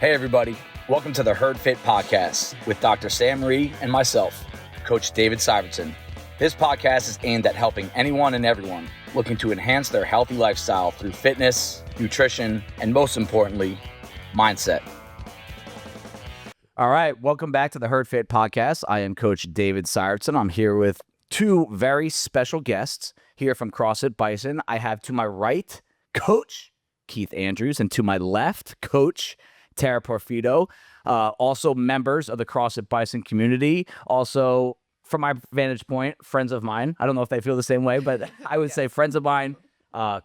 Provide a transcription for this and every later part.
Hey everybody, welcome to the Herd Fit Podcast with Dr. Sam Marie and myself, Coach David Syvertsen. This podcast is aimed at helping anyone and everyone looking to enhance their healthy lifestyle through fitness, nutrition, and most importantly, mindset. All right, welcome back to the Herd Fit Podcast. I am Coach David Syvertsen. I'm here with two very special guests here from CrossFit Bison. I have to my right, Coach Keith Andrews, and to my left, Coach Tara Porfido, also members of the CrossFit Bison community. Also, from my vantage point, friends of mine. I don't know if they feel the same way, but I would say friends of mine,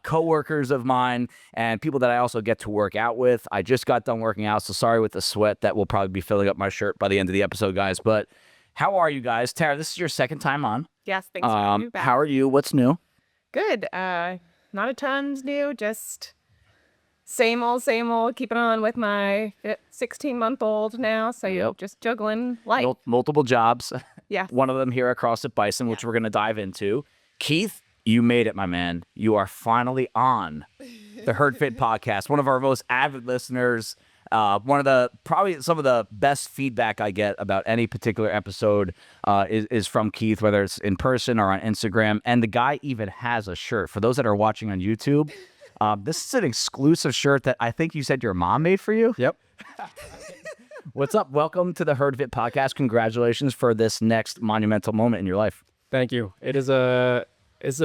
co-workers of mine, and people that I also get to work out with. I just got done working out, so sorry with the sweat that will probably be filling up my shirt by the end of the episode, guys. But how are you guys? Tara, this is your second time on. Yes, thanks for having me back. How are you? What's new? Good. Not a ton's new, just same old, keeping on with my 16-month-old now, so just juggling life. Multiple jobs. Yeah. One of them here at CrossFit Bison, which we're going to dive into. Keith, you made it, my man. You are finally on the Herd Fit Podcast. One of our most avid listeners. Probably some of the best feedback I get about any particular episode is from Keith, whether it's in person or on Instagram. And the guy even has a shirt. For those that are watching on YouTube, this is an exclusive shirt that I think you said your mom made for you. Yep. What's up? Welcome to the Herd Fit Podcast. Congratulations for this next monumental moment in your life. Thank you. It's a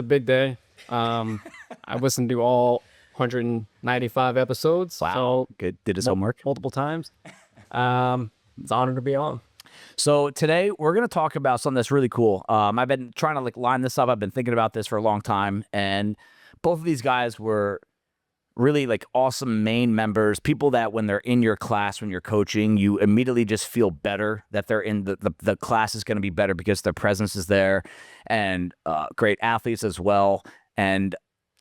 big day. I listened to all 195 episodes. Wow. So Good. Did his homework multiple times. It's an honor to be on. So today we're going to talk about something that's really cool. I've been trying to line this up. I've been thinking about this for a long time, and both of these guys were really awesome main members, people that when they're in your class, when you're coaching, you immediately just feel better that they're in the class is going to be better because their presence is there, and great athletes as well. And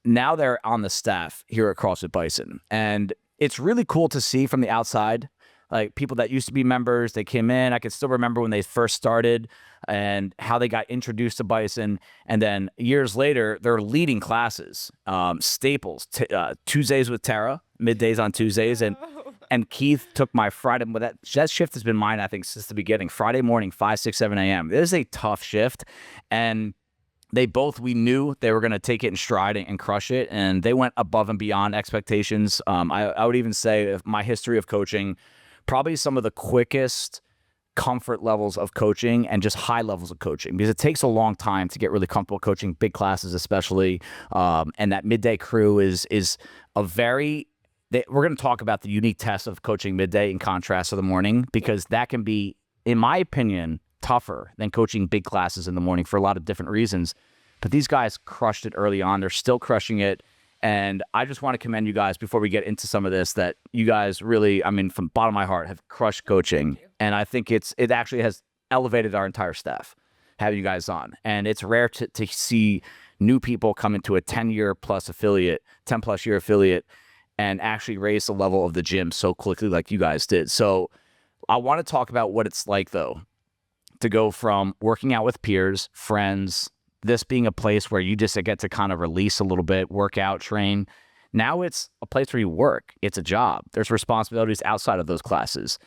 now they're on the staff here at CrossFit Bison. And it's really cool to see from the outside, people that used to be members, they came in. I can still remember when they first started and how they got introduced to Bison. And then years later, they're leading classes, staples, Tuesdays with Tara, middays on Tuesdays. And Keith took my Friday, but that shift has been mine, I think, since the beginning. Friday morning, 5, 6, 7 a.m. It is a tough shift. And we knew they were going to take it in stride and crush it. And they went above and beyond expectations. I would even say my history of coaching, probably some of the quickest comfort levels of coaching and just high levels of coaching, because it takes a long time to get really comfortable coaching big classes, especially. And that midday crew is a very, we're going to talk about the unique test of coaching midday in contrast to the morning, because that can be, in my opinion, tougher than coaching big classes in the morning for a lot of different reasons. But these guys crushed it early on. They're still crushing it. And I just want to commend you guys before we get into some of this, that you guys really, from the bottom of my heart, have crushed coaching. And I think it actually has elevated our entire staff, having you guys on. And it's rare to see new people come into a 10-year plus affiliate, 10-plus year affiliate, and actually raise the level of the gym so quickly like you guys did. So I want to talk about what it's like, though, to go from working out with peers, friends, this being a place where you just get to kind of release a little bit, work out, train. Now it's a place where you work. It's a job. There's responsibilities outside of those classes.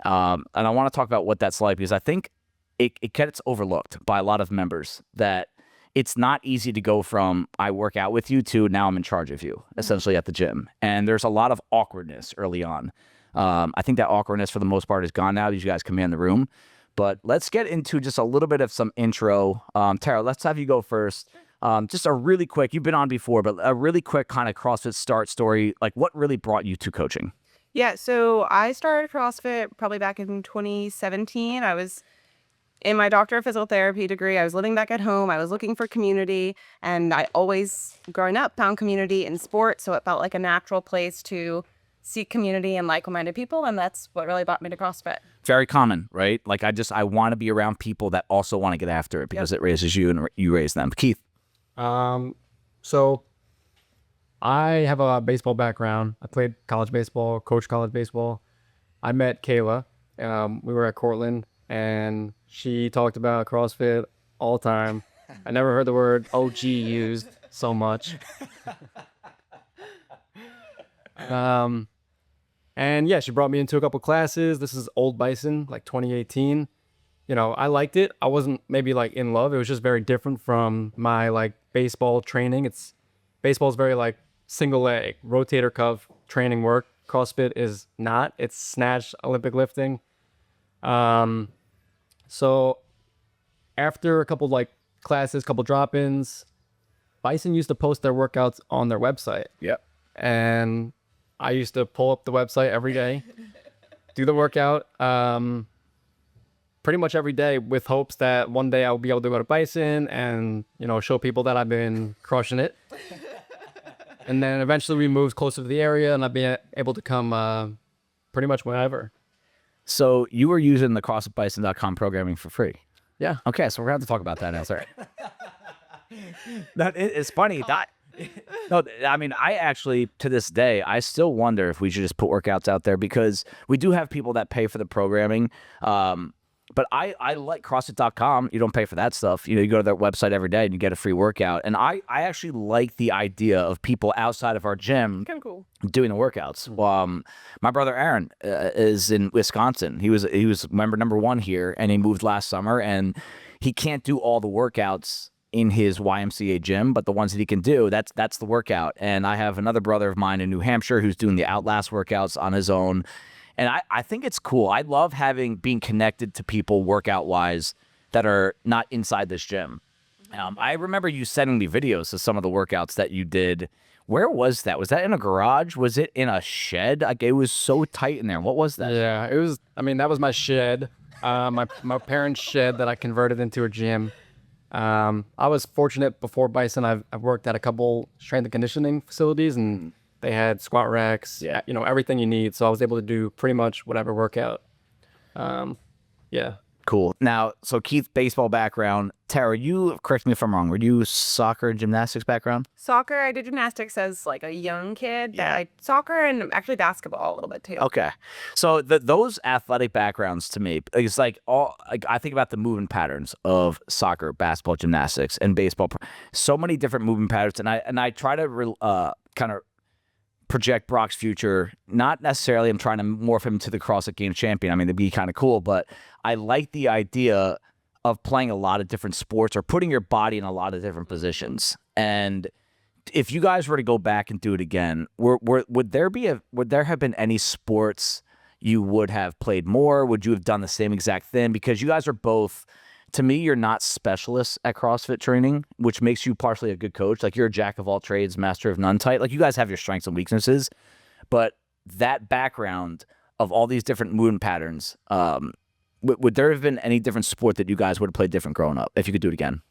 And I want to talk about what that's like, because I think it gets overlooked by a lot of members, that it's not easy to go from I work out with you to now I'm in charge of you, essentially, at the gym. And there's a lot of awkwardness early on. I think that awkwardness for the most part is gone now. These guys command the room. But let's get into just a little bit of some intro. Tara, let's have you go first. Just a really quick, you've been on before, but a really quick kind of CrossFit start story. What really brought you to coaching? Yeah, so I started CrossFit probably back in 2017. I was in my doctor of physical therapy degree. I was living back at home. I was looking for community. And I always, growing up, found community in sports. So it felt like a natural place to seek community and like-minded people, and that's what really brought me to CrossFit. Very common, right? I want to be around people that also want to get after it, because it raises you and you raise them. Keith? So I have a baseball background. I played college baseball, coached college baseball. I met Kayla. We were at Cortland, and she talked about CrossFit all the time. I never heard the word OG used so much. And yeah, she brought me into a couple classes. This is old Bison, like 2018. You know, I liked it. I wasn't maybe like in love. It was just very different from my like baseball training. Baseball is very like single leg, rotator cuff training work. CrossFit is not. It's snatch, Olympic lifting. So after a couple like classes, couple drop-ins, Bison used to post their workouts on their website. Yep. And I used to pull up the website every day, do the workout, pretty much every day with hopes that one day I'll be able to go to Bison and, you know, show people that I've been crushing it. And then eventually we moved closer to the area and I'd be able to come pretty much whenever. So you were using the CrossFitBison.com programming for free. Yeah. Okay, so we're going to have to talk about that now, sir. It's funny. No, I mean, I actually, to this day, I still wonder if we should just put workouts out there because we do have people that pay for the programming. But I like CrossFit.com. You don't pay for that stuff. You know, you go to their website every day and you get a free workout. And I actually like the idea of people outside of our gym Kind of cool. doing the workouts. My brother Aaron is in Wisconsin. He was member number 1 here, and he moved last summer. And he can't do all the workouts in his YMCA gym, but the ones that he can do, that's the workout. And I have another brother of mine in New Hampshire who's doing the Outlast workouts on his own. And I think it's cool. I love being connected to people workout-wise that are not inside this gym. I remember you sending me videos of some of the workouts that you did. Where was that? Was that in a garage? Was it in a shed? Like, it was so tight in there. What was that? Yeah, it was, I mean, that was my shed, my parents' shed that I converted into a gym. I was fortunate before Bison. I've worked at a couple strength and conditioning facilities, and they had squat racks, you know, everything you need. So I was able to do pretty much whatever workout. Yeah. Cool. Now, so Keith, baseball background. Tara, you, correct me if I'm wrong, were you soccer and gymnastics background? Soccer, I did gymnastics as like a young kid. Yeah. Soccer and actually basketball a little bit too. Okay. So those athletic backgrounds to me, it's like I think about the movement patterns of soccer, basketball, gymnastics, and baseball. So many different movement patterns, and I try to kind of project Brock's future. Not necessarily I'm trying to morph him to the CrossFit Games champion. I mean, it'd be kind of cool, but I like the idea of playing a lot of different sports or putting your body in a lot of different positions. And if you guys were to go back and do it again, would there have been any sports you would have played more? Would you have done the same exact thing? Because you guys are both, to me, you're not specialists at CrossFit training, which makes you partially a good coach. Like, you're a jack of all trades, master of none type. Like, you guys have your strengths and weaknesses, but that background of all these different movement patterns, would there have been any different sport that you guys would have played different growing up if you could do it again?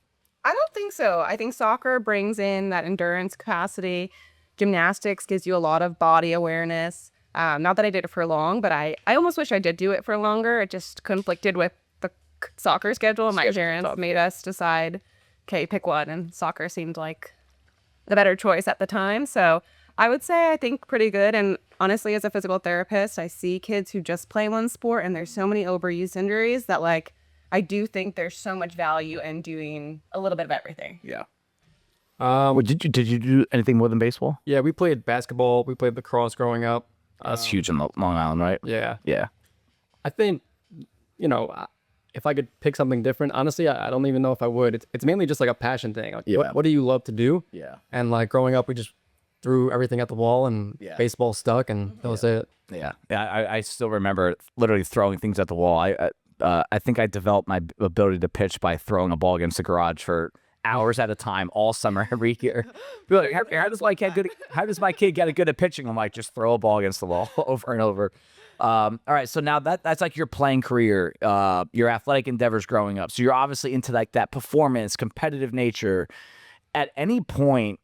I don't think so. I think soccer brings in that endurance capacity. Gymnastics gives you a lot of body awareness. Not that I did it for long, but I almost wish I did do it for longer. It just conflicted with the soccer schedule. My parents made us decide, okay, pick one. And soccer seemed like the better choice at the time. So I would say I think pretty good. And honestly, as a physical therapist, I see kids who just play one sport and there's so many overuse injuries that, like, I do think there's so much value in doing a little bit of everything. Yeah. Did you do anything more than baseball? Yeah, we played basketball. We played lacrosse growing up. That's huge in Long Island, right? Yeah. Yeah. I think, you know, if I could pick something different, honestly, I don't even know if I would. It's mainly just like a passion thing. Like, Yeah. what do you love to do? Yeah. And like growing up, we just threw everything at the wall and baseball stuck, and that was it. Yeah. I still remember literally throwing things at the wall. I think I developed my ability to pitch by throwing a ball against the garage for hours at a time all summer every year. Like, how does my kid get good at pitching? I'm like, just throw a ball against the wall over and over. All right, so now that's like your playing career, your athletic endeavors growing up. So you're obviously into like that performance, competitive nature. At any point,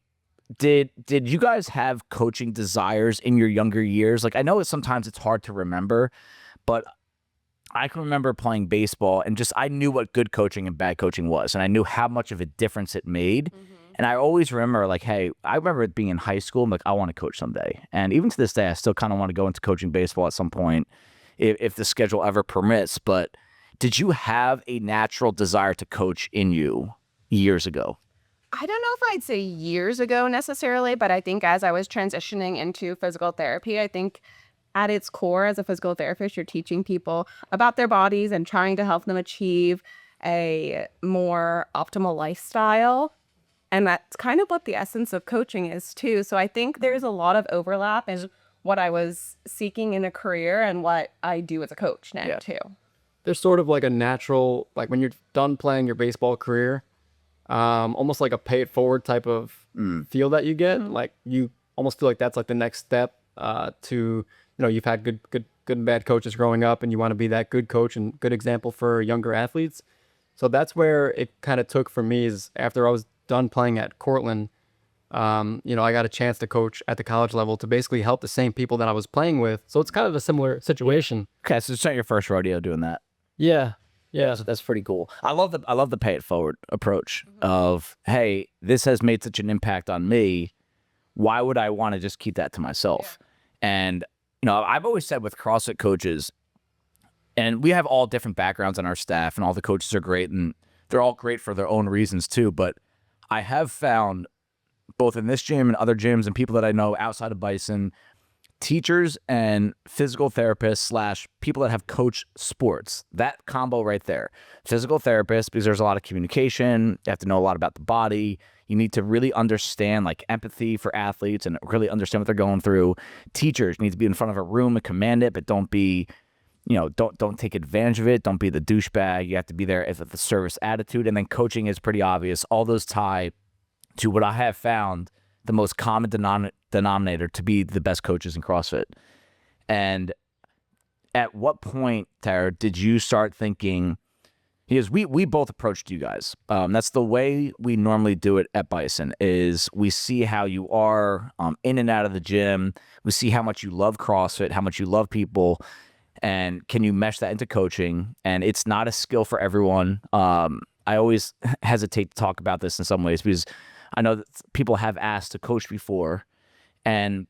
did you guys have coaching desires in your younger years? Like, I know sometimes it's hard to remember, but I can remember playing baseball and just I knew what good coaching and bad coaching was, and I knew how much of a difference it made. And I always remember, like, hey, I remember it being in high school. I'm like, I want to coach someday. And even to this day, I still kind of want to go into coaching baseball at some point if the schedule ever permits. But did you have a natural desire to coach in you years ago? I don't know if I'd say years ago necessarily, but I think as I was transitioning into physical therapy, I think at its core, as a physical therapist, you're teaching people about their bodies and trying to help them achieve a more optimal lifestyle. And that's kind of what the essence of coaching is too. So I think there's a lot of overlap in what I was seeking in a career and what I do as a coach now too. There's sort of like a natural, like when you're done playing your baseball career, almost like a pay it forward type of feel that you get. Like you almost feel like that's like the next step to, you've had good and bad coaches growing up, and you want to be that good coach and good example for younger athletes. So that's where it kind of took for me, is after I was done playing at Cortland, I got a chance to coach at the college level to basically help the same people that I was playing with. So it's kind of a similar situation. Okay, so it's not your first rodeo doing that. Yeah. So that's pretty cool. I love the pay it forward approach of, hey, this has made such an impact on me. Why would I want to just keep that to myself? And I've always said with CrossFit coaches, and we have all different backgrounds on our staff, and all the coaches are great, and they're all great for their own reasons too. But I have found, both in this gym and other gyms and people that I know outside of Bison, teachers and physical therapists / people that have coached sports, that combo right there. Physical therapists, because there's a lot of communication, you have to know a lot about the body. You need to really understand like empathy for athletes and really understand what they're going through. Teachers need to be in front of a room and command it, but don't be, don't take advantage of it. Don't be the douchebag. You have to be there with the service attitude. And then coaching is pretty obvious. All those tie to what I have found the most common denominator to be the best coaches in CrossFit. And at what point, Tara, did you start thinking, because we both approached you guys. That's the way we normally do it at Bison, is we see how you are in and out of the gym. We see how much you love CrossFit, how much you love people, and can you mesh that into coaching? And it's not a skill for everyone. I always hesitate to talk about this in some ways, because I know that people have asked to coach before, and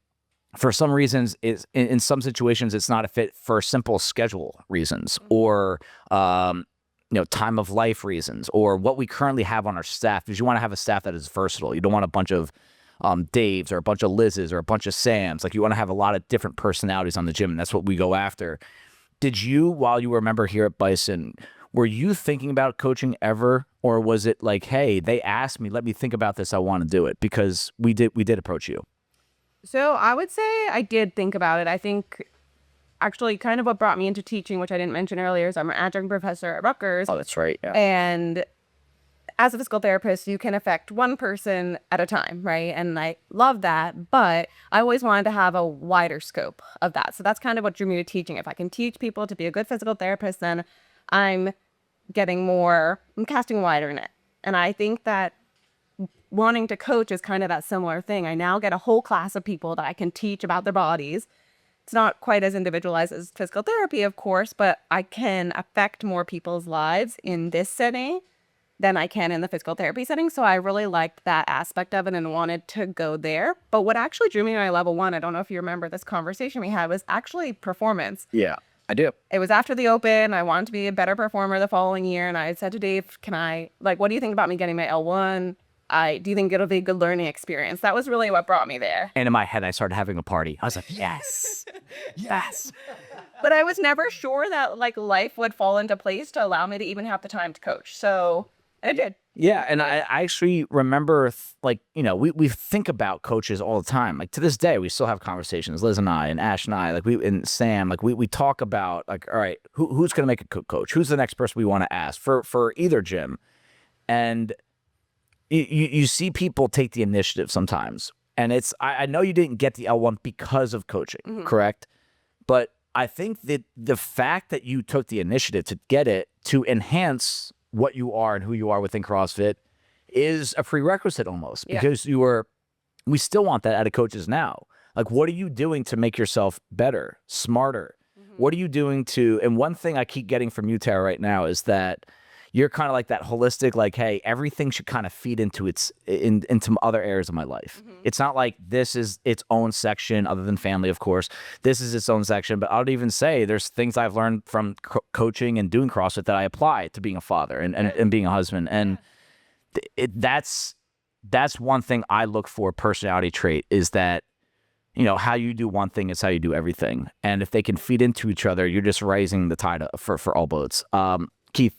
for some reasons, in some situations, it's not a fit for simple schedule reasons, or time of life reasons, or what we currently have on our staff. Because you want to have a staff that is versatile. You don't want a bunch of Daves or a bunch of Liz's or a bunch of Sams. Like, you want to have a lot of different personalities on the gym, and that's what we go after. Did you, while you were a member here at Bison, were you thinking about coaching ever, or was it like, hey, they asked me, let me think about this, I want to do it? Because we did approach you. So I would say I did think about it. I think actually kind of what brought me into teaching, which I didn't mention earlier, is I'm an adjunct professor at Rutgers. Oh, that's right. Yeah. And as a physical therapist, you can affect one person at a time, right? And I love that, but I always wanted to have a wider scope of that. So that's kind of what drew me to teaching. If I can teach people to be a good physical therapist, then I'm casting a wider net. And I think that wanting to coach is kind of that similar thing. I now get a whole class of people that I can teach about their bodies. It's not quite as individualized as physical therapy, of course, but I can affect more people's lives in this setting than I can in the physical therapy setting. So I really liked that aspect of it and wanted to go there. But what actually drew me to my level one, I don't know if you remember this conversation we had, was actually performance. Yeah, I do. It was after the Open. I wanted to be a better performer the following year. And I had said to Dave, what do you think about me getting my L1? Do you think it'll be a good learning experience? That was really what brought me there. And in my head, I started having a party. I was like, yes, yes. But I was never sure that life would fall into place to allow me to even have the time to coach. So it did. Yeah, and I actually remember, we think about coaches all the time. Like, to this day, we still have conversations. Liz and I, and Ash and I, and Sam, we talk about, all right, who's going to make a coach? Who's the next person we want to ask for either gym? And you see people take the initiative sometimes. And I know you didn't get the L1 because of coaching, correct? But I think that the fact that you took the initiative to get it, to enhance what you are and who you are within CrossFit, is a prerequisite almost, because we still want that out of coaches now. Like, what are you doing to make yourself better, smarter? What are you doing and one thing I keep getting from you, Tara, right now is that you're kind of like that holistic, like, hey, everything should kind of feed into into other areas of my life. It's not like this is its own section, other than family, of course. This is its own section, but I would even say there's things I've learned from coaching and doing CrossFit that I apply to being a father and being a husband. And that's one thing I look for, personality trait, is that how you do one thing is how you do everything. And if they can feed into each other, you're just raising the tide for all boats. Keith.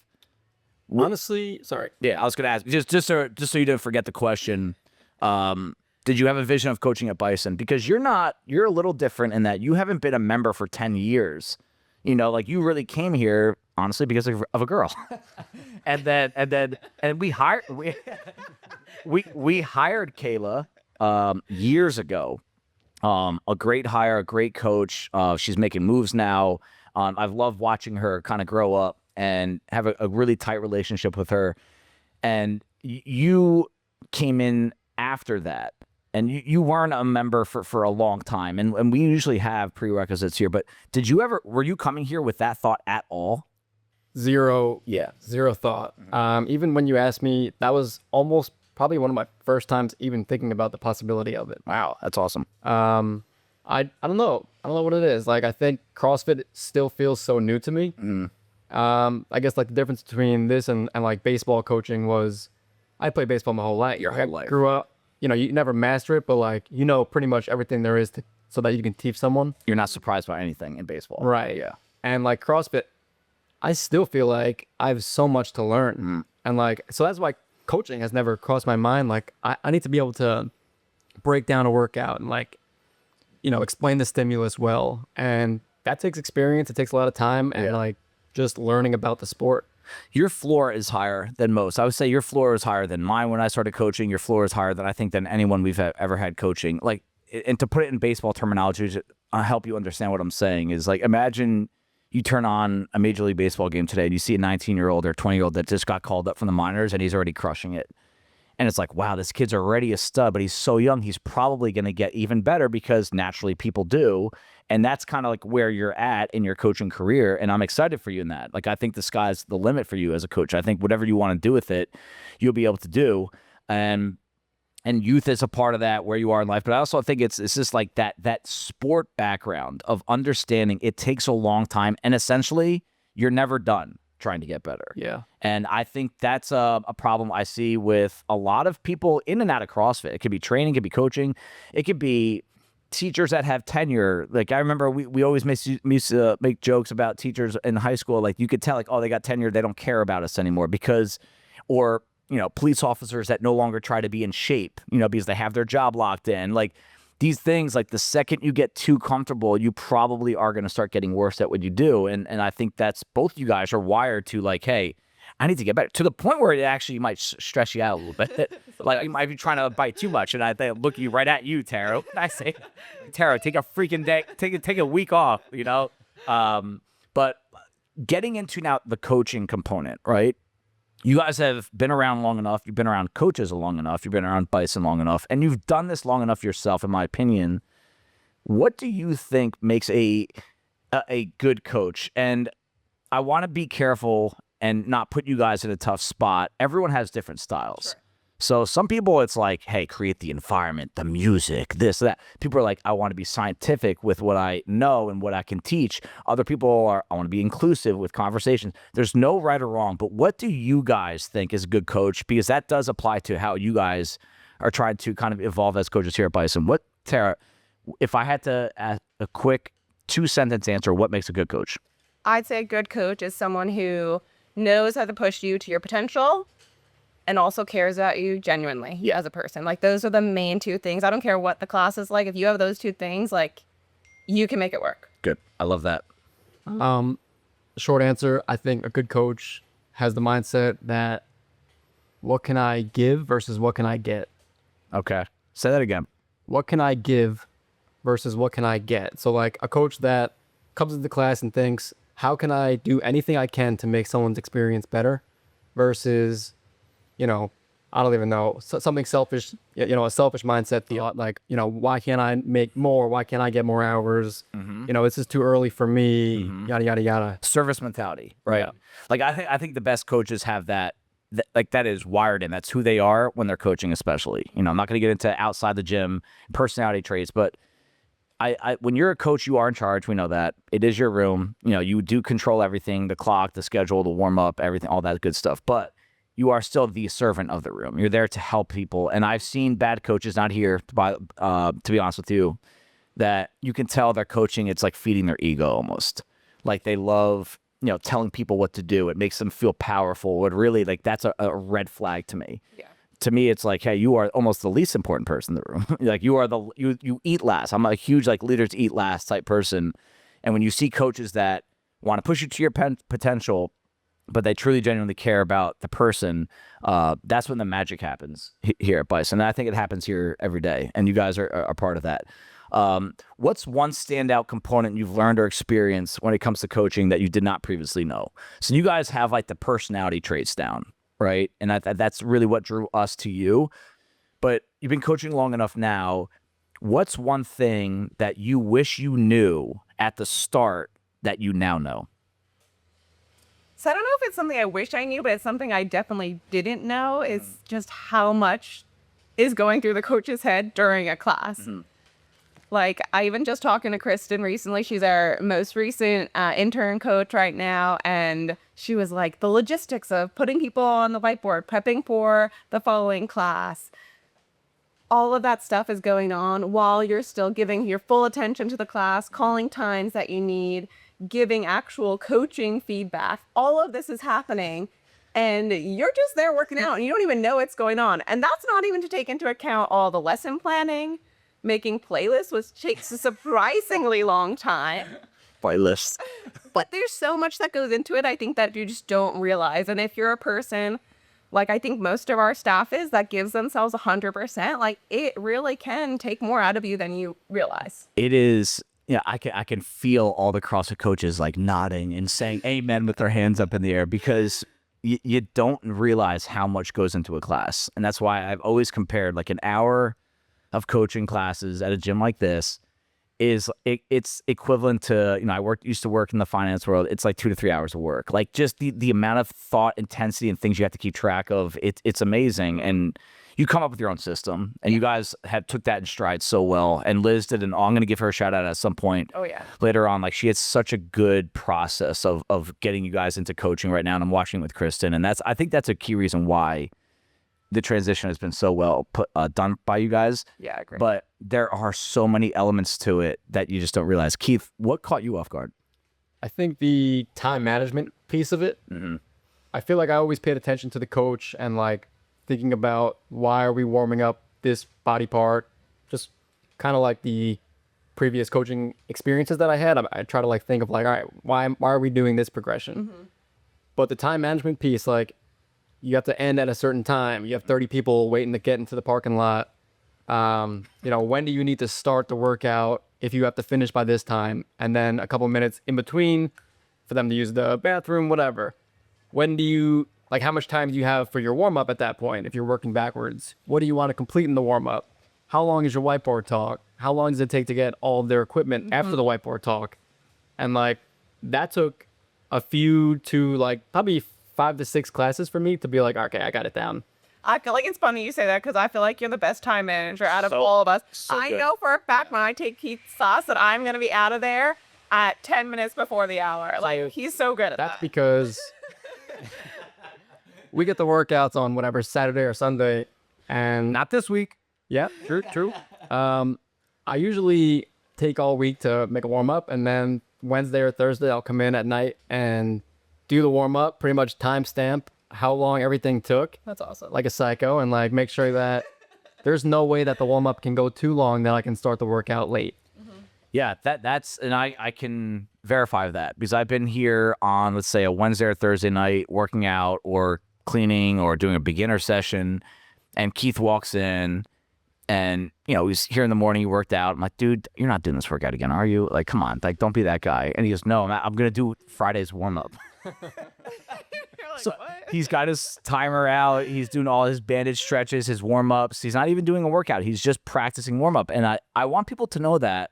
Honestly, sorry. Yeah, I was going to ask, just so you didn't forget the question, did you have a vision of coaching at Bison? Because you're a little different in that you haven't been a member for 10 years. Like you really came here, honestly, because of a girl. and we hired Kayla years ago. A great hire, a great coach. She's making moves now. I've loved watching her kind of grow up and have a really tight relationship with her. And you came in after that. And you weren't a member for a long time. And we usually have prerequisites here. But were you coming here with that thought at all? Zero thought. Even when you asked me, that was almost probably one of my first times even thinking about the possibility of it. Wow, that's awesome. I don't know. I don't know what it is. Like, I think CrossFit still feels so new to me. I guess like the difference between this and like baseball coaching was I played baseball my whole life. Your whole life. Grew up. You never master it, but like, pretty much everything there is so that you can teach someone. You're not surprised by anything in baseball. Right. Yeah. And like CrossFit, I still feel like I have so much to learn. And like, so that's why coaching has never crossed my mind. Like, I need to be able to break down a workout and like, explain the stimulus well. And that takes experience. It takes a lot of time and like just learning about the sport. Your floor is higher than most. I would say your floor is higher than mine when I started coaching. Your floor is higher than I think than anyone we've ever had coaching. Like, and to put it in baseball terminology, I'll help you understand what I'm saying is like, imagine you turn on a Major League Baseball game today and you see a 19-year-old or 20-year-old that just got called up from the minors and he's already crushing it. And it's like, wow, this kid's already a stud, but he's so young, he's probably going to get even better because naturally people do. And that's kind of like where you're at in your coaching career. And I'm excited for you in that. Like, I think the sky's the limit for you as a coach. I think whatever you want to do with it, you'll be able to do. And youth is a part of that, where you are in life. But I also think it's just like that sport background of understanding it takes a long time. And essentially, you're never done trying to get better. Yeah. And I think that's a problem I see with a lot of people in and out of CrossFit. It could be training, it could be coaching, it could be teachers that have tenure. Like, I remember we always used to make jokes about teachers in high school. Like, you could tell, like, oh, they got tenure, they don't care about us anymore or police officers that no longer try to be in shape, because they have their job locked in. Like, these things, like, the second you get too comfortable, you probably are going to start getting worse at what you do. And I think that's both you guys are wired to, like, hey, I need to get better, to the point where it actually might stress you out a little bit. Like, you might be trying to bite too much, and I look right at you, Taro. I say, Taro, take a freaking day, take a week off, But getting into now the coaching component, right? You guys have been around long enough. You've been around coaches long enough. You've been around Bison long enough, and you've done this long enough yourself, in my opinion. What do you think makes a good coach? And I want to be careful and not put you guys in a tough spot. Everyone has different styles. Sure. So some people, it's like, hey, create the environment, the music, this, that. People are like, I want to be scientific with what I know and what I can teach. Other people are, I want to be inclusive with conversations. There's no right or wrong, but what do you guys think is a good coach? Because that does apply to how you guys are trying to kind of evolve as coaches here at Bison. Tara, if I had to ask a quick 2-sentence answer, what makes a good coach? I'd say a good coach is someone who knows how to push you to your potential and also cares about you genuinely as a person. Like, those are the main two things. I don't care what the class is like. If you have those two things, like, you can make it work. Good. I love that. Short answer, I think a good coach has the mindset that what can I give versus what can I get? Okay. Say that again. What can I give versus what can I get? So, like, a coach that comes into class and thinks, how can I do anything I can to make someone's experience better versus, I don't even know, something selfish, a selfish mindset, like, why can't I make more? Why can't I get more hours? Mm-hmm. This is too early for me, yada, yada, yada. Service mentality, right? Yeah. Like, I think the best coaches have that is wired in. That's who they are when they're coaching, especially. I'm not going to get into outside the gym personality traits, but when you're a coach, you are in charge. We know that. It is your room. You do control everything, the clock, the schedule, the warm up, everything, all that good stuff. But you are still the servant of the room. You're there to help people. And I've seen bad coaches, not here, to be honest with you, that you can tell they're coaching. It's like feeding their ego almost. Like they love, telling people what to do. It makes them feel powerful. It really, like, that's a red flag to me. Yeah. To me, it's like, hey, you are almost the least important person in the room. Like you eat last. I'm a huge like leaders eat last type person. And when you see coaches that want to push you to your potential, but they truly genuinely care about the person, that's when the magic happens here at Bison. And I think it happens here every day. And you guys are part of that. What's one standout component you've learned or experienced when it comes to coaching that you did not previously know? So you guys have like the personality traits down, right? And that's really what drew us to you. But you've been coaching long enough now. What's one thing that you wish you knew at the start that you now know? So I don't know if it's something I wish I knew, but it's something I definitely didn't know, is just how much is going through the coach's head during a class. Mm-hmm. Like, I even just talking to Kristen recently. She's our most recent intern coach right now. And she was like, the logistics of putting people on the whiteboard, prepping for the following class. All of that stuff is going on while you're still giving your full attention to the class, calling times that you need, giving actual coaching feedback. All of this is happening. And you're just there working out and you don't even know what's going on. And that's not even to take into account all the lesson planning. Making playlists, which takes a surprisingly long time. Playlists. But there's so much that goes into it, I think, that you just don't realize. And if you're a person, like I think most of our staff is, that gives themselves 100%, like it really can take more out of you than you realize. It is, I can feel all the CrossFit coaches like nodding and saying amen with their hands up in the air, because you don't realize how much goes into a class. And that's why I've always compared like an hour of coaching classes at a gym like this is it's equivalent to, I used to work in the finance world. It's like 2 to 3 hours of work. Like just the amount of thought, intensity, and things you have to keep track of. It's amazing. And you come up with your own system, and you guys took that in stride so well. And Liz did I'm going to give her a shout out at some point. Oh yeah. Later on, like she has such a good process of getting you guys into coaching right now. And I'm watching with Kristen, and I think that's a key reason why the transition has been so well done by you guys. Yeah, I agree. But there are so many elements to it that you just don't realize. Keith, what caught you off guard? I think the time management piece of it. Mm-hmm. I feel like I always paid attention to the coach and like thinking about why are we warming up this body part, just kind of like the previous coaching experiences that I had. I try to like think of like, all right, why are we doing this progression? Mm-hmm. But the time management piece, like, you have to end at a certain time. You have 30 people waiting to get into the parking lot. When do you need to start the workout if you have to finish by this time? And then a couple minutes in between for them to use the bathroom, whatever. When do you, like, how much time do you have for your warm-up at that point if you're working backwards? What do you want to complete in the warm-up? How long is your whiteboard talk? How long does it take to get all of their equipment after the whiteboard talk? And, like, that took a few to, like, probably 5 to 6 classes for me to be like, okay, I got it down. I feel like it's funny you say that, because I feel like you're the best time manager out of all of us. I know for a fact when I take Keith's class that I'm going to be out of there at 10 minutes before the hour. Like, he's so good at that. That's because we get the workouts on whatever Saturday or Sunday, and Not this week. yeah, true. I usually take all week to make a warm up, and then Wednesday or Thursday I'll come in at night and do the warm up, pretty much timestamp how long everything took. That's awesome. Like a psycho, and like make sure that there's no way that the warm up can go too long that I can start the workout late. Yeah, that's and I can verify that, because I've been here on, let's say, a Wednesday or Thursday night working out or cleaning or doing a beginner session, and Keith walks in and he's here in the morning, he worked out. I'm like, dude, you're not doing this workout again, are you? Like, come on, like, don't be that guy. And he goes, no, I'm gonna do Friday's warm up. Like, so what? he's got his timer out. He's doing all his bandage stretches, his warm ups. He's not even doing a workout. He's just practicing warm up. And I want people to know that.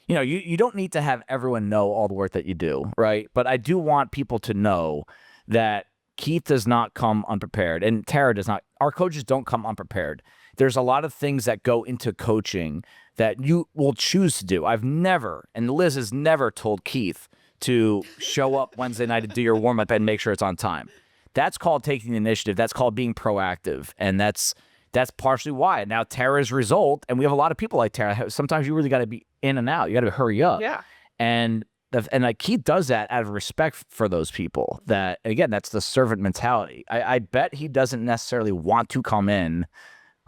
You don't need to have everyone know all the work that you do, right? But I do want people to know that Keith does not come unprepared, and Tara does not. Our coaches don't come unprepared. There's a lot of things that go into coaching that you will choose to do. I've never, and Liz has never told Keith to show up Wednesday night to do your warm-up and make sure it's on time. That's called taking the initiative. That's called being proactive. And that's that's partially why. Now Tara's result, and we have a lot of people like Tara. Sometimes you really got to be in and out. You got to hurry up. Yeah. And like Keith does that out of respect for those people. That again, that's the servant mentality. I bet he doesn't necessarily want to come in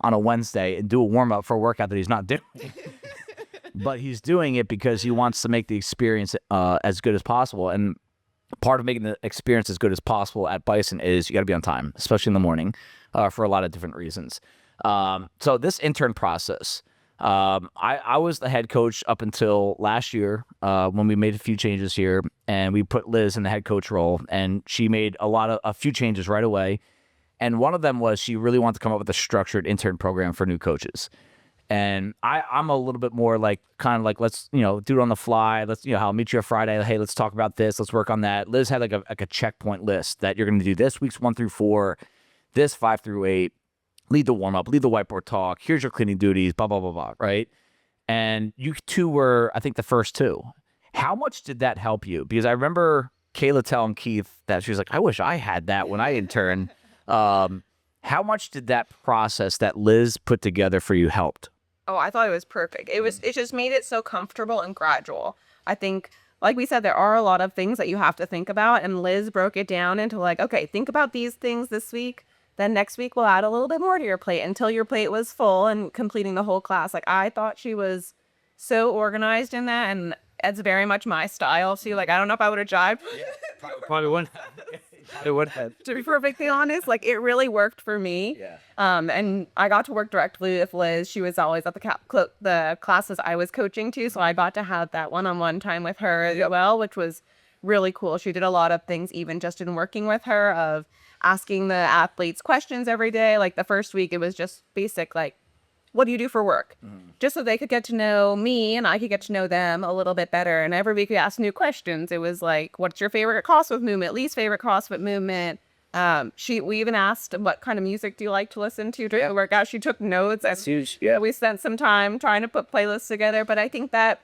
on a Wednesday and do a warm up for a workout that he's not doing, but he's doing it because he wants to make the experience as good as possible. And part of making the experience as good as possible at Bison is you got to be on time, especially in the morning, for a lot of different reasons. So this intern process. I was the head coach up until last year when we made a few changes here, and we put Liz in the head coach role, and she made a few changes right away. And one of them was she really wanted to come up with a structured intern program for new coaches. And I'm a little bit more like kind of like, let's, do it on the fly. Let's, I'll meet you on Friday. Hey, let's talk about this. Let's work on that. Liz had like a checkpoint list that you're going to do this week's 1 through 4, this 5 through 8. Lead the warm-up, lead the whiteboard talk, here's your cleaning duties, blah, blah, blah, blah, right? And you two were, I think, the first two. How much did that help you? Because I remember Kayla telling Keith that she was like, I wish I had that when I interned. How much did that process that Liz put together for you helped? Oh, I thought it was perfect. It just made it so comfortable and gradual. I think, like we said, there are a lot of things that you have to think about, and Liz broke it down into like, okay, think about these things this week. Then next week we'll add a little bit more to your plate until your plate was full and completing the whole class. Like, I thought she was so organized in that, and it's very much my style. So like, I don't know if I would have jived. Yeah, probably wouldn't. Probably would have. To be perfectly honest, like it really worked for me. Yeah. And I got to work directly with Liz. She was always at the classes I was coaching to, so I got to have that one-on-one time with her as well, which was really cool. She did a lot of things, even just in working with her, of asking the athletes questions every day. Like the first week, it was just basic, like, what do you do for work? Just so they could get to know me and I could get to know them a little bit better. And every week we asked new questions. It was like, what's your favorite CrossFit movement, least favorite CrossFit movement? We even asked, what kind of music do you like to listen to during the workout? She took notes. And huge. Yeah. We spent some time trying to put playlists together. But I think that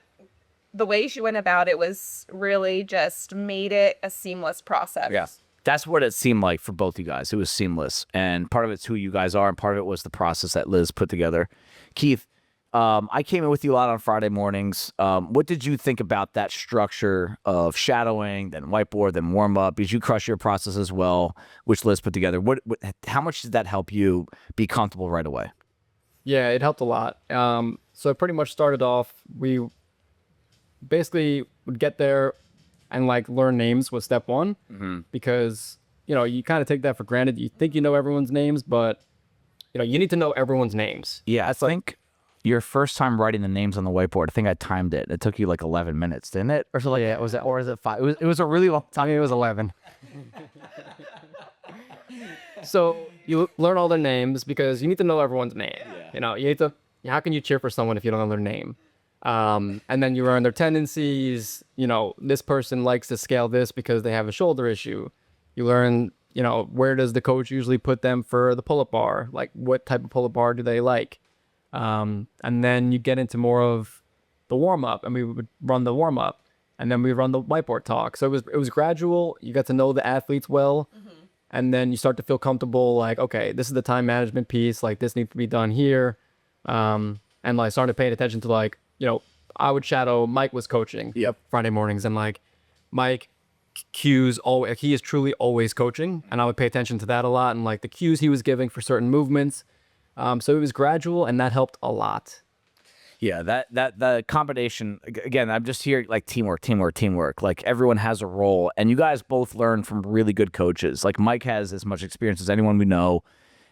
the way she went about it was really just made it a seamless process. Yeah. That's what it seemed like for both you guys. It was seamless. And part of it's who you guys are, and part of it was the process that Liz put together. Keith, I came in with you a lot on Friday mornings. What did you think about that structure of shadowing, then whiteboard, then warm-up? Because you crush your process as well, which Liz put together. How much did that help you be comfortable right away? Yeah, it helped a lot. So it pretty much started off, we basically would get there and like learn names was step one, because, you kind of take that for granted. You think you know everyone's names, but, you need to know everyone's names. Yeah, I think your first time writing the names on the whiteboard, I think I timed it. It took you like 11 minutes, didn't it? Or something. Yeah, was it 5? It was a really long time. It was 11. So you learn all their names because you need to know everyone's name. Yeah. You need to. How can you cheer for someone if you don't know their name? And then you learn their tendencies. This person likes to scale this because they have a shoulder issue. You learn, where does the coach usually put them for the pull-up bar? Like, what type of pull-up bar do they like? And then you get into more of the warm-up, and we would run the warm-up, and then we run the whiteboard talk. So it was gradual. You got to know the athletes well, and then you start to feel comfortable. Like, okay, this is the time management piece. Like, this needs to be done here. And like started paying attention to like, I would shadow. Mike was coaching. Yep. Friday mornings, and like Mike cues always. He is truly always coaching, and I would pay attention to that a lot, and like the cues he was giving for certain movements. So it was gradual, and that helped a lot. Yeah, that combination, again, I'm just here like teamwork. Like everyone has a role, and you guys both learn from really good coaches. Like Mike has as much experience as anyone we know,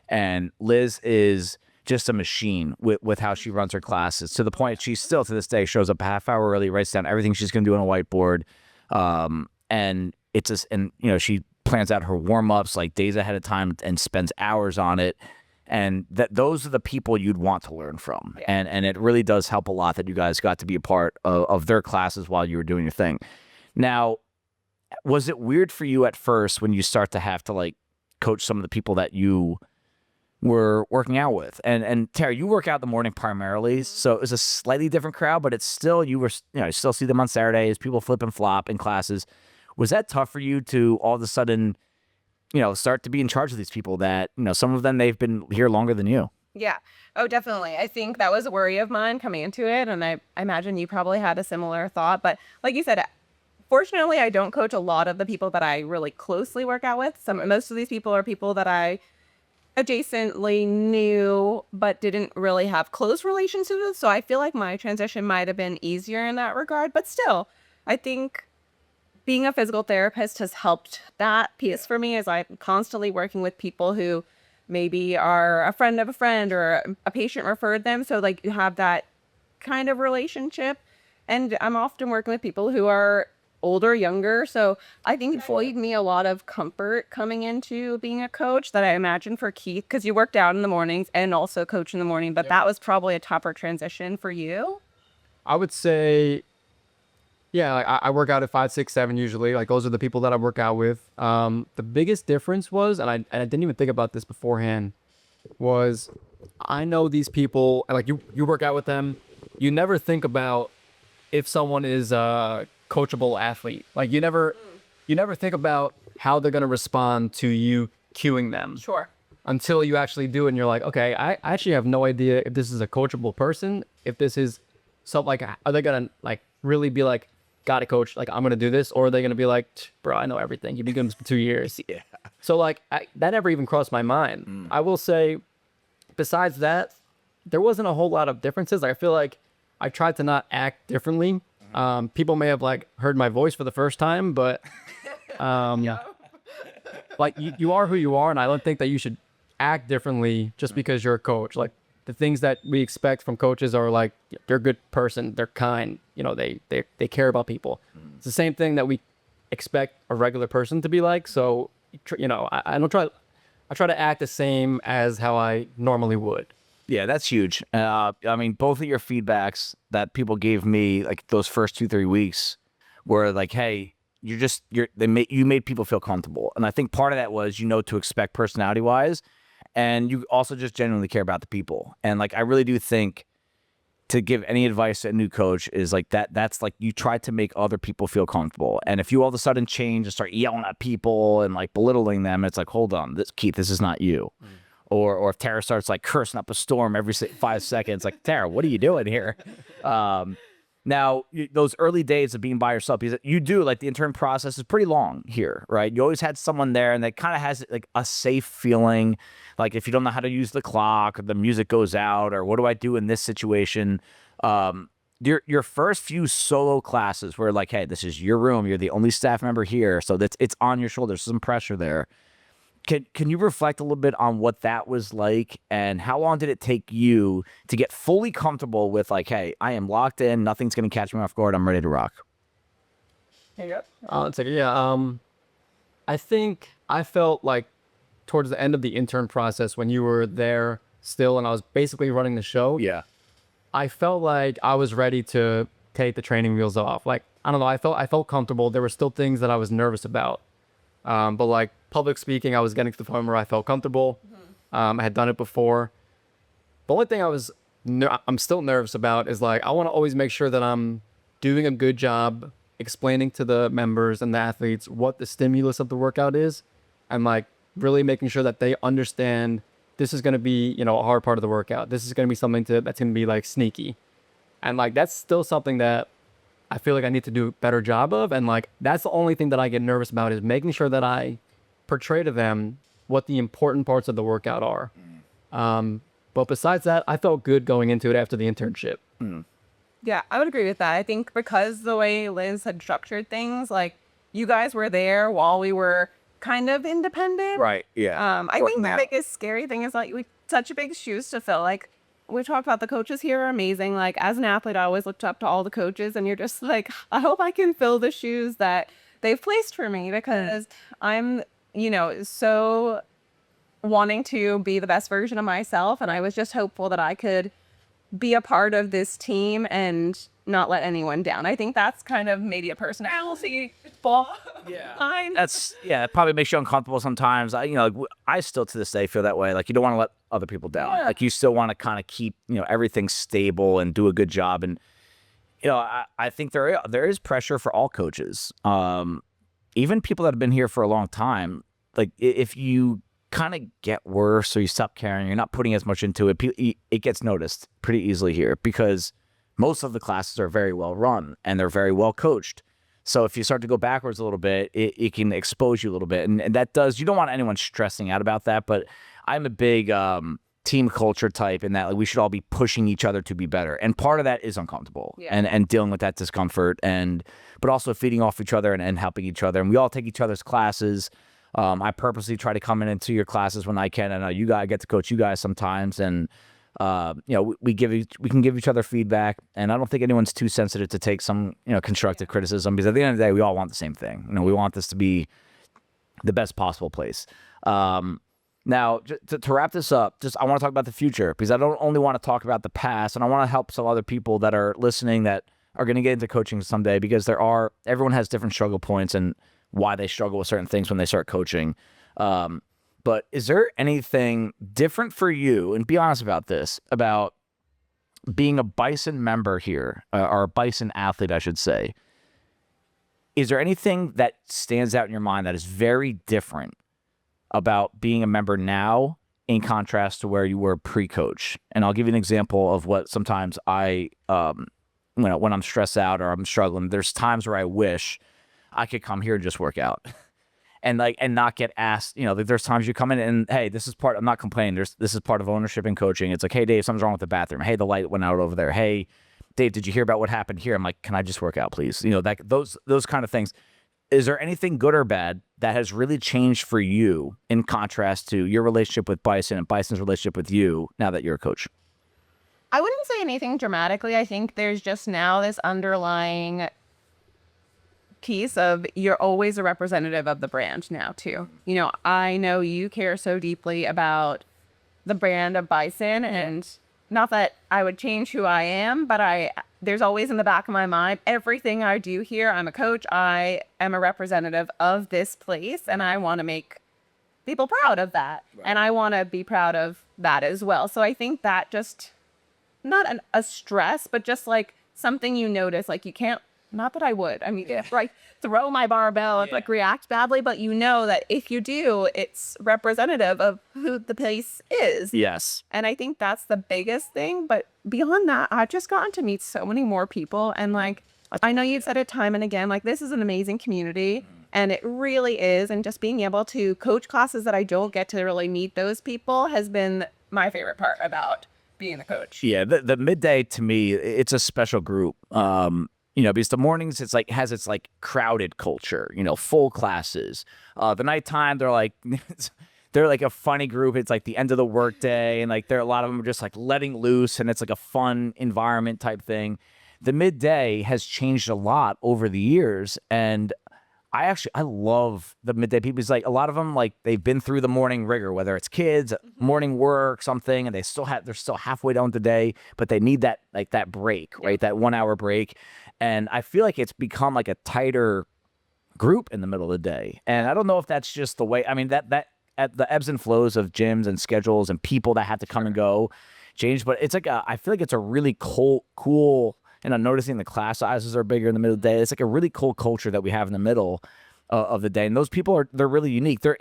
and Liz is just a machine with how she runs her classes, to the point she still to this day shows up a half hour early, writes down everything she's going to do on a whiteboard. And it's just, and she plans out her warm-ups like days ahead of time and spends hours on it. And those are the people you'd want to learn from. Yeah. And it really does help a lot that you guys got to be a part of their classes while you were doing your thing. Now, was it weird for you at first when you start to have to like coach some of the people that you were working out with? And Tara, you work out in the morning primarily, so it was a slightly different crowd, but it's still, you still see them on Saturdays, people flip and flop in classes. Was that tough for you to all of a sudden, start to be in charge of these people that, some of them, they've been here longer than you? Yeah. Oh, definitely. I think that was a worry of mine coming into it. And I imagine you probably had a similar thought. But like you said, fortunately, I don't coach a lot of the people that I really closely work out with. Most of these people are people that I adjacently knew, but didn't really have close relationships with. So I feel like my transition might have been easier in that regard. But still, I think being a physical therapist has helped that piece for me, as I'm constantly working with people who maybe are a friend of a friend or a patient referred them. So like you have that kind of relationship. And I'm often working with people who are older, younger. So I think it gave me a lot of comfort coming into being a coach that I imagine for Keith, because you worked out in the mornings and also coach in the morning, but that was probably a tougher transition for you. I would say, yeah, like I work out at 5, 6, 7 usually. Like those are the people that I work out with. The biggest difference was, and I didn't even think about this beforehand, was I know these people, and like you work out with them. You never think about if someone is a coachable athlete. Like you never think about how they're gonna respond to you cueing them. Sure. Until you actually do it, and you're like, okay, I actually have no idea if this is a coachable person. If this is something like, are they gonna like really be like, got it, coach, like I'm gonna do this, or are they gonna be like, bro, I know everything, you've been doing this for 2 years. Yeah. So like that never even crossed my mind. I will say, besides that, there wasn't a whole lot of differences. Like, I feel like I tried to not act differently. People may have like heard my voice for the first time, but like you are who you are, and I don't think that you should act differently just because you're a coach. Like the things that we expect from coaches are like, they're a good person, they're kind, you know, they care about people. It's the same thing that we expect a regular person to be like. So you know, I try to act the same as how I normally would. Yeah, that's huge. I mean, both of your feedbacks that people gave me, like those first 2-3 weeks, were like, "Hey, you made people feel comfortable," and I think part of that was to expect personality wise, and you also just genuinely care about the people. And like, I really do think to give any advice to a new coach is like that's like, you try to make other people feel comfortable. And if you all of a sudden change and start yelling at people and like belittling them, it's like, hold on, Keith, this is not you. Or if Tara starts like cursing up a storm every 5 seconds, like, Tara, what are you doing here? Now, those early days of being by yourself, because you do, like, the intern process is pretty long here, right? You always had someone there, and that kind of has like a safe feeling. Like if you don't know how to use the clock, or the music goes out, or what do I do in this situation? Your first few solo classes were like, hey, this is your room. You're the only staff member here, so it's on your shoulders. Some pressure there. Can you reflect a little bit on what that was like, and how long did it take you to get fully comfortable with like, hey, I am locked in, nothing's going to catch me off guard, I'm ready to rock? I think I felt like towards the end of the intern process, when you were there still and I was basically running the show, I felt like I was ready to take the training wheels off. Like, I don't know, I felt comfortable. There were still things that I was nervous about. But like public speaking, I was getting to the point where I felt comfortable. I had done it before. The only thing I'm still nervous about is like, I want to always make sure that I'm doing a good job explaining to the members and the athletes what the stimulus of the workout is, and like really making sure that they understand this is going to be, a hard part of the workout. This is going to be something that's going to be like sneaky. And like, that's still something that I feel like I need to do a better job of. And like, that's the only thing that I get nervous about, is making sure that I portray to them what the important parts of the workout are. But besides that, I felt good going into it after the internship. Yeah, I would agree with that. I think because the way Liz had structured things, like you guys were there while we were kind of independent. Right. Yeah. I think the biggest scary thing is like, we such big shoes to fill. Like, we talked about, the coaches here are amazing. Like, as an athlete, I always looked up to all the coaches, and you're just like, I hope I can fill the shoes that they've placed for me, because I'm, so wanting to be the best version of myself. And I was just hopeful that I could be a part of this team and not let anyone down. I think that's kind of maybe a personality flaw. Yeah. It probably makes you uncomfortable sometimes. I still to this day feel that way. Like, you don't want to let other people down. Yeah. Like, you still want to kind of keep, everything stable and do a good job. And, I think there is pressure for all coaches. Even people that have been here for a long time, like if you kind of get worse or you stop caring, you're not putting as much into it, it gets noticed pretty easily here because most of the classes are very well run and they're very well coached. So if you start to go backwards a little bit, it can expose you a little bit. And that does, you don't want anyone stressing out about that, but I'm a big team culture type in that like, we should all be pushing each other to be better. And part of that is uncomfortable and dealing with that discomfort, but also feeding off each other and helping each other. And we all take each other's classes. I purposely try to come into your classes when I can. I know you guys get to coach you guys sometimes, and we can give each other feedback. And I don't think anyone's too sensitive to take some constructive criticism, because at the end of the day, we all want the same thing. We want this to be the best possible place. Now, to wrap this up, I want to talk about the future, because I don't only want to talk about the past, and I want to help some other people that are listening that are going to get into coaching someday, because everyone has different struggle points and why they struggle with certain things when they start coaching. But is there anything different for you, and be honest about this, about being a Bison member here, or a Bison athlete, I should say? Is there anything that stands out in your mind that is very different about being a member now in contrast to where you were pre-coach? And I'll give you an example of what sometimes when I'm stressed out or I'm struggling, there's times where I wish I could come here and just work out and not get asked. There's times you come in and, hey, I'm not complaining. This is part of ownership and coaching. It's like, hey, Dave, something's wrong with the bathroom. Hey, the light went out over there. Hey, Dave, did you hear about what happened here? I'm like, can I just work out, please? Those kind of things. Is there anything good or bad that has really changed for you in contrast to your relationship with Bison and Bison's relationship with you now that you're a coach? I wouldn't say anything dramatically. I think there's just now this underlying piece of you're always a representative of the brand now too. I know you care so deeply about the brand of Bison, and not that I would change who I am, but there's always in the back of my mind, everything I do here, I'm a coach, I am a representative of this place, and I want to make people proud of that. Right. And I want to be proud of that as well. So I think that just, not a stress, but just like something you notice, like you can't, not that I would, throw my barbell and react badly, but that if you do, it's representative of who the place is. Yes. And I think that's the biggest thing. But beyond that, I've just gotten to meet so many more people. And I know you've said it time and again, this is an amazing community, and it really is. And just being able to coach classes that I don't get to really meet those people has been my favorite part about being a coach. Yeah. The midday, to me, it's a special group. Because the mornings has its crowded culture, full classes. The nighttime, they're a funny group. It's the end of the workday, and a lot of them are just letting loose, and it's a fun environment type thing. The midday has changed a lot over the years, and I love the midday people. It's a lot of them they've been through the morning rigor, whether it's kids, morning work, something, and they're still halfway down the day, but they need that that break, right? That 1 hour break. And I feel it's become a tighter group in the middle of the day. And I don't know if that's just the way, that at the ebbs and flows of gyms and schedules and people that have to come and go change, but it's I feel it's a really cool, and I'm noticing the class sizes are bigger in the middle of the day. It's a really cool culture that we have in the middle of the day. And those people they're really unique. They're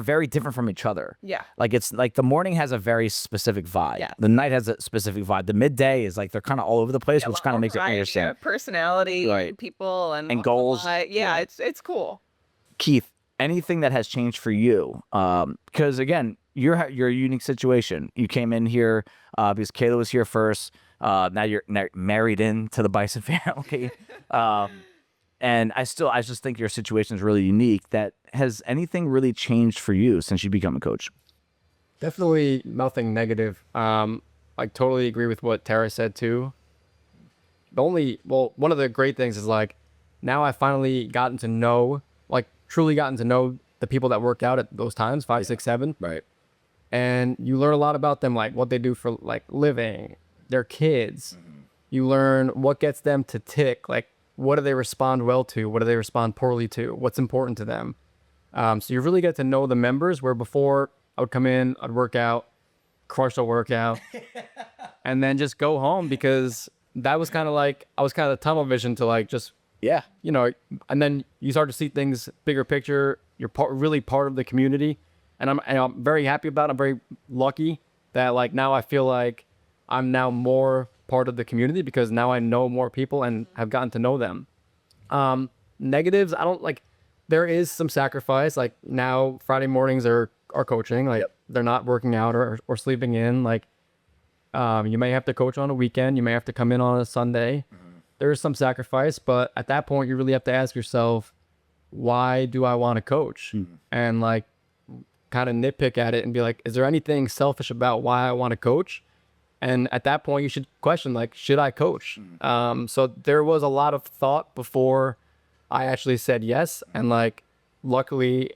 very different from each other. Yeah. It's the morning has a very specific vibe. Yeah. The night has a specific vibe. The midday is they're kind of all over the place, which kind of makes it interesting. Personality, people, and goals. It's cool. Keith, anything that has changed for you? Because again, you're a unique situation. You came in here because Kayla was here first. Now you're married into the Bison family. And I just think your situation is really unique. Has anything really changed for you since you become a coach? Definitely nothing negative. I totally agree with what Tara said too. One of the great things is now I've finally gotten to know, truly gotten to know the people that work out at those times, 5, 6, 7. Right. And you learn a lot about them, what they do for living, their kids. Mm-hmm. You learn what gets them to tick, what do they respond well to? What do they respond poorly to? What's important to them? So you really get to know the members, where before I would come in, I'd work out, crush a workout, and then just go home, because that was kind of I was kind of the tunnel vision to just, and then you start to see things bigger picture. You're really part of the community. And I'm very happy about it. I'm very lucky that like now I feel like I'm now more part of the community because now I know more people and have gotten to know them. Negatives, I don't like, there is some sacrifice. Like now Friday mornings are coaching, like they're not working out or sleeping in. Like you may have to coach on a weekend. You may have to come in on a Sunday. There is some sacrifice, but at that point you really have to ask yourself, why do I want to coach? And like kind of nitpick at it and be like, is there anything selfish about why I want to coach? And at that point you should question, like, should I coach? So there was a lot of thought before I actually said yes. And like, luckily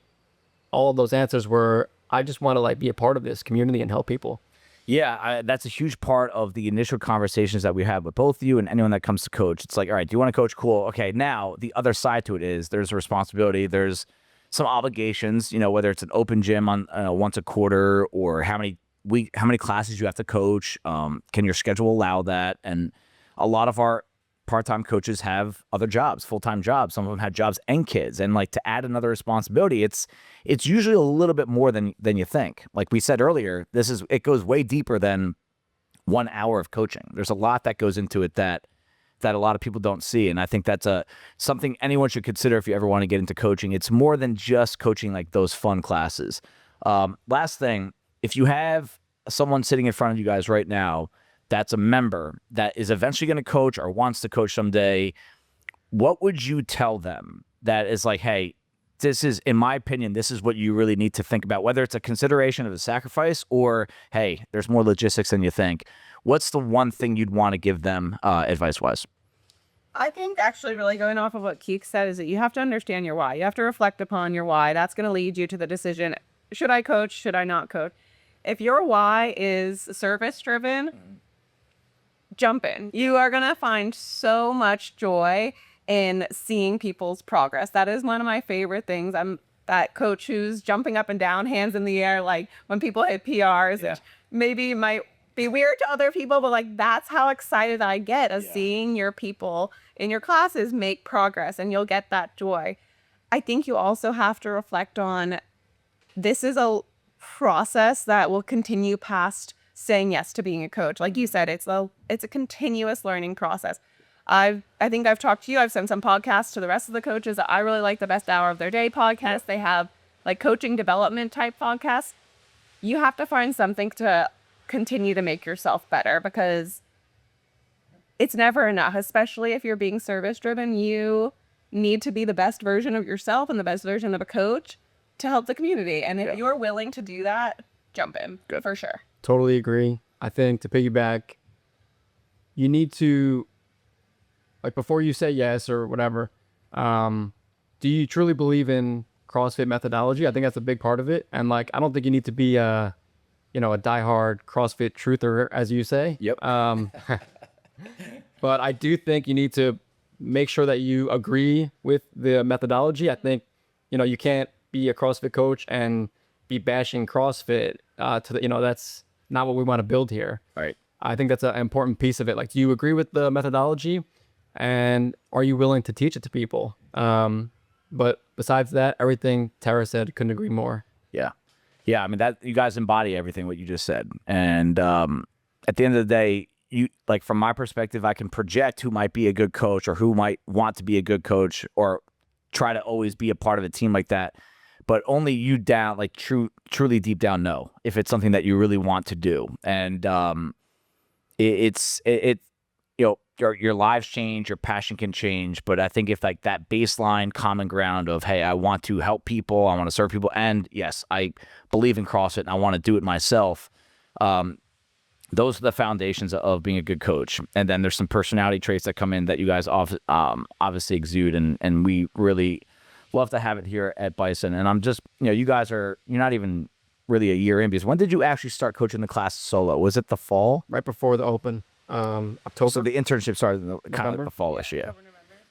all of those answers were, I just want to like be a part of this community and help people. Yeah, that's a huge part of the initial conversations that we have with both of you and anyone that comes to coach. It's like, all right, do you want to coach? Cool. Okay, now the other side to it is there's a responsibility, there's some obligations, you know, whether it's an open gym on once a quarter or how many classes you have to coach. Can your schedule allow that? And a lot of our part-time coaches have other jobs, full-time jobs. Some of them have jobs and kids. And like to add another responsibility, it's usually a little bit more than you think. Like we said earlier, it goes way deeper than 1 hour of coaching. There's a lot that goes into it that a lot of people don't see. And I think that's something anyone should consider if you ever want to get into coaching. It's more than just coaching like those fun classes. Last thing, if you have someone sitting in front of you guys right now that's a member that is eventually going to coach or wants to coach someday, what would you tell them that is like, hey, this is, in my opinion, this is what you really need to think about, whether it's a consideration of a sacrifice or, hey, there's more logistics than you think. What's the one thing you'd want to give them advice-wise? I think actually really going off of what Keek said is that you have to understand your why. You have to reflect upon your why. That's going to lead you to the decision, should I coach, should I not coach? If your why is service-driven, jump in. You are going to find so much joy in seeing people's progress. That is one of my favorite things. I'm that coach who's jumping up and down, hands in the air, like when people hit PRs, which maybe might be weird to other people, but like that's how excited I get of seeing your people in your classes make progress, and you'll get that joy. I think you also have to reflect on, this is a process that will continue past saying yes to being a coach. Like you said, it's a continuous learning process. I think I've talked to you. I've sent some podcasts to the rest of the coaches. I really like the Best Hour of Their Day podcast. They have like coaching development type podcasts. You have to find something to continue to make yourself better, because it's never enough, especially if you're being service driven. You need to be the best version of yourself and the best version of a coach to help the community. And if you're willing to do that, jump in. Good. For sure. Totally agree. I think to piggyback, you need to, like, before you say yes or whatever, do you truly believe in CrossFit methodology? I think that's a big part of it. And like, I don't think you need to be a diehard CrossFit truther, as you say. Yep. But I do think you need to make sure that you agree with the methodology. I think, you can't be a CrossFit coach and be bashing CrossFit that's not what we want to build here. Right. I think that's an important piece of it. Like, do you agree with the methodology, and are you willing to teach it to people? But besides that, everything Tara said, couldn't agree more. Yeah. Yeah. I mean, that you guys embody everything what you just said. And at the end of the day, you, like, from my perspective, I can project who might be a good coach or who might want to be a good coach or try to always be a part of a team like that. But only you down, like truly deep down know if it's something that you really want to do. And your lives change, your passion can change. But I think if like that baseline common ground of, hey, I want to help people, I want to serve people, and yes, I believe in CrossFit and I want to do it myself. Those are the foundations of being a good coach. And then there's some personality traits that come in that you guys obviously exude, and we really love to have it here at Bison. And I'm just, you guys you're not even really a year in, because when did you actually start coaching the class solo? Was it the fall? Right before the open, October. So the internship started in kind of like the fall-ish, yeah.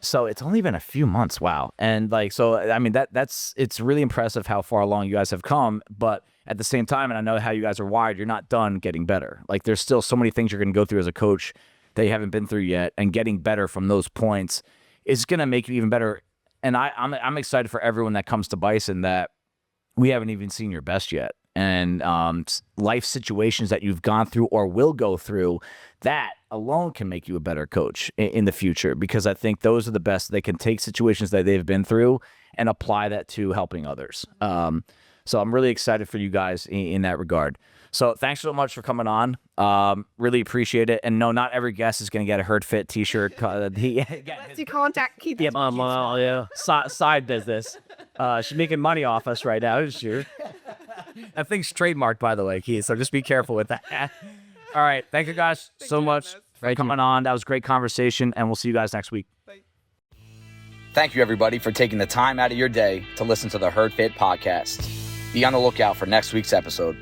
So it's only been a few months. Wow. And like, so, I mean, it's really impressive how far along you guys have come, but at the same time, and I know how you guys are wired, you're not done getting better. Like, there's still so many things you're going to go through as a coach that you haven't been through yet, and getting better from those points is going to make you even better. And I'm excited for everyone that comes to Bison that we haven't even seen your best yet. And life situations that you've gone through or will go through, that alone can make you a better coach in the future, because I think those are the best. They can take situations that they've been through and apply that to helping others. So I'm really excited for you guys in that regard. So thanks so much for coming on. Really appreciate it. And no, not every guest is going to get a Herd Fit t-shirt. Let's do contact. Keep it. Yeah. Side business. She's making money off us right now, isn't she? That thing's trademarked, by the way, Keith, so just be careful with that. All right. Thank you guys so much for coming on. That was a great conversation, and we'll see you guys next week. Thank you, everybody, for taking the time out of your day to listen to the Herd Fit podcast. Be on the lookout for next week's episode.